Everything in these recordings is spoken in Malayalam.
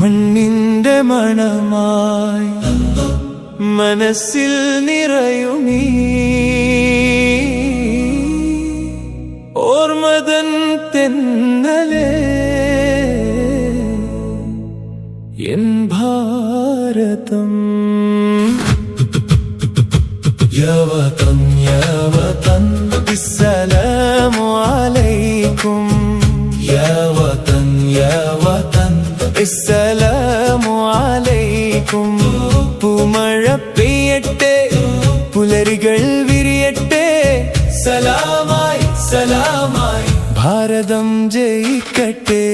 മണ്ണിന്റെ മണമായി മനസ്സിൽ നിറയുമീ ഓർമ്മതൻ തെന്നലേ എൻ ഭാരതം. യാ വതൻ യാ വതൻ അസ്സലാമു അലൈക്കും. യാ വതൻ യാ വതൻ അസ്സലാമു അലൈക്കും. പൂമഴ പെയ്യട്ടെ, പുലരികൾ വിരിയട്ടെ, സലാമായി സലാമായി ഭാരതം ജയിക്കട്ടെ.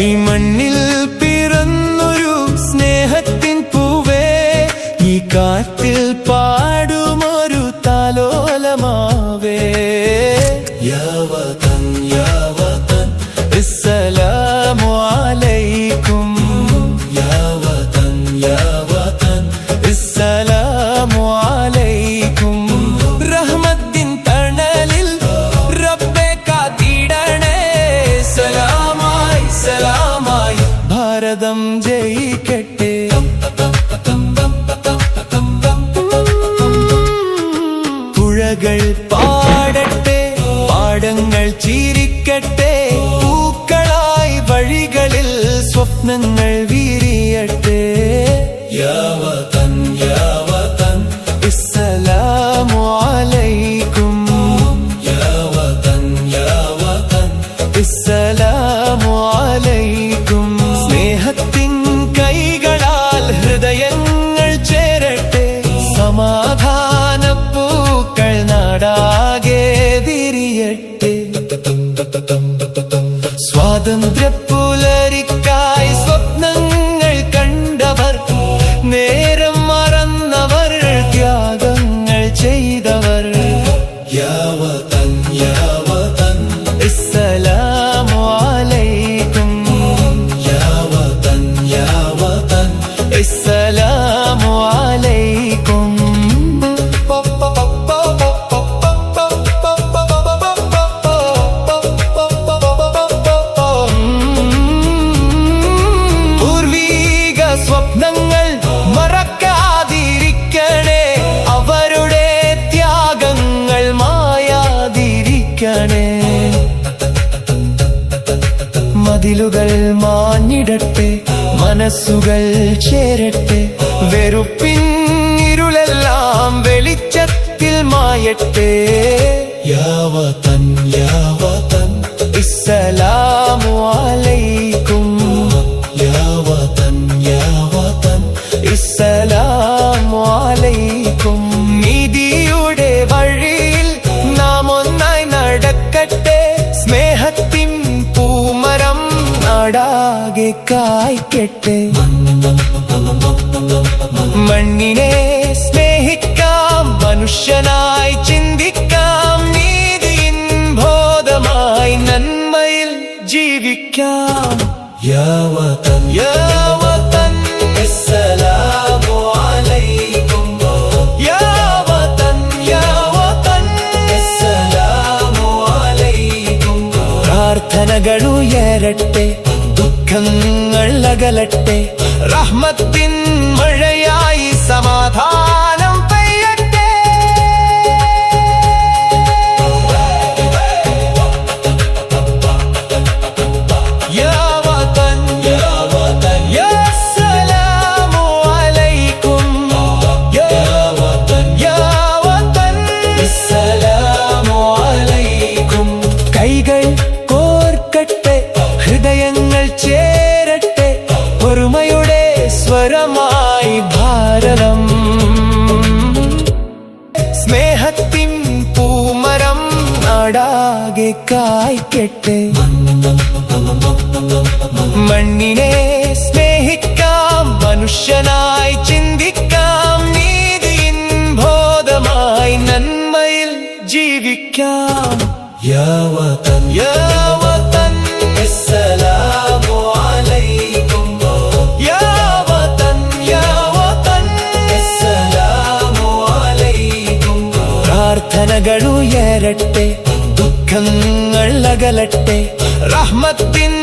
ഈ മണ്ണിൽ പിറന്നൊരു സ്നേഹത്തിൻ പൂവേ, ഈ കാറ്റിൽ പാടുമൊരു താലോലമാവേ. യാ വതൻ യാ വതൻ അസ്സലാമു അലൈക്കും. യാ വതൻ യാ വതൻ അസ്സലാമു അലൈക്കും. റഹ്മത്തിൻ തണലിൽ റബ്ബേ കാത്തിടണേ, സലാമായി സലാമായി ഭാരതം ജയിക്കട്ടെ. പുഴകൾ പാടട്ടെ, പാടങ്ങൾ ചിരിക്കട്ടെ, പൂക്കളായി വഴികളിൽ സ്വപ്നങ്ങൾ വിരിയട്ടെ. യാ വതൻ യാ വതൻ അസ്സലാമു അലൈക്കും. യാ വതൻ യാ വതൻ അസ്സലാമു അലൈക്കും. സ്നേഹത്തിൻ കൈകളാൽ ഹൃദയങ്ങൾ ചേരട്ടെ, സമാധാന പൂക്കൾ നാടാകെ വിരിയട്ടെ. സ്വാതന്ത്ര്യ പുലരിക്കായി സ്വപ്നങ്ങൾ കണ്ടവർ, നേരം മറന്നവർ, ത്യാഗങ്ങൾ ചെയ്തവർ. യാ വതൻ യാ വതൻ അസ്സലാമു അലൈക്കും. യാ വതൻ യാ വതൻ അസ്സലാമു അലൈക്കും. പൂർവീക സ്വപ്നങ്ങൾ മറക്കാതിരിക്കണേ, അവരുടെ ത്യാഗങ്ങൾ മായാതിരിക്കണേ. മതിലുകൾ മാഞ്ഞിടട്ടെ, മനസ്സുകൾ ചേരട്ടെ, വെറുപ്പിൻ ഇരുളെല്ലാം വെളിച്ചത്തിൽ മായട്ടെ. യാ വതൻ യാ വതൻ അസ്സലാമു അലൈക്കും. യാ വതൻ യാ വതൻ അസ്സലാമു അലൈക്കും. നീതിയുടെ വഴിയിൽ നാം ഒന്നായി നടക്കട്ടെ, സ്നേഹത്തിൻ പൂമരം നാടാകെ കായ്ക്കട്ടെ. മണ്ണിനെ സ്നേഹിക്കാം, മനുഷ്യനായി ചിന്തിക്കാം, നീതിയിൻ ബോധമായി നന്മയിൽ ജീവിക്കാം. യാ വതൻ യാ വതൻ അസ്സലാമു അലൈക്കും. യാ വതൻ യാ വതൻ അസ്സലാമു അലൈക്കും. പ്രാർത്ഥനകൾ ഉയരട്ടെ, ദുഃഖങ്ങൾ അകലട്ടെ, റഹ്മത്തിൻ മഴയായി സമാധാനം പെയ്യട്ടെ. യാ വതൻ യാ വതൻ അസ്സലാമു അലൈക്കും. യാ വതൻ യാ വതൻ അസ്സലാമു അലൈക്കും. കൈകൾ കോർക്കട്ടെ, ഹൃദയങ്ങൾ ചേരട്ടെ, ഒരുമയുടെ സ്വരമായി ഭാരതം. സ്നേഹത്തിൻ പൂമരം നാടാകെ കായ്ക്കട്ടെ. മണ്ണിനെ സ്നേഹിക്കാം, മനുഷ്യനായി ചിന്തിക്കാം, നീതിയിൻ ബോധമായി നന്മയിൽ ജീവിക്കാം. യാ വതൻ യാ വതൻ അസ്സലാമു അലൈക്കും. യാ വതൻ യാ വതൻ അസ്സലാമു അലൈക്കും. പ്രാർത്ഥനകൾ ഉയരട്ടെ, ദുഃഖ ദുഃഖങ്ങൾ അകലട്ടെ, റഹ്മത്തിൻ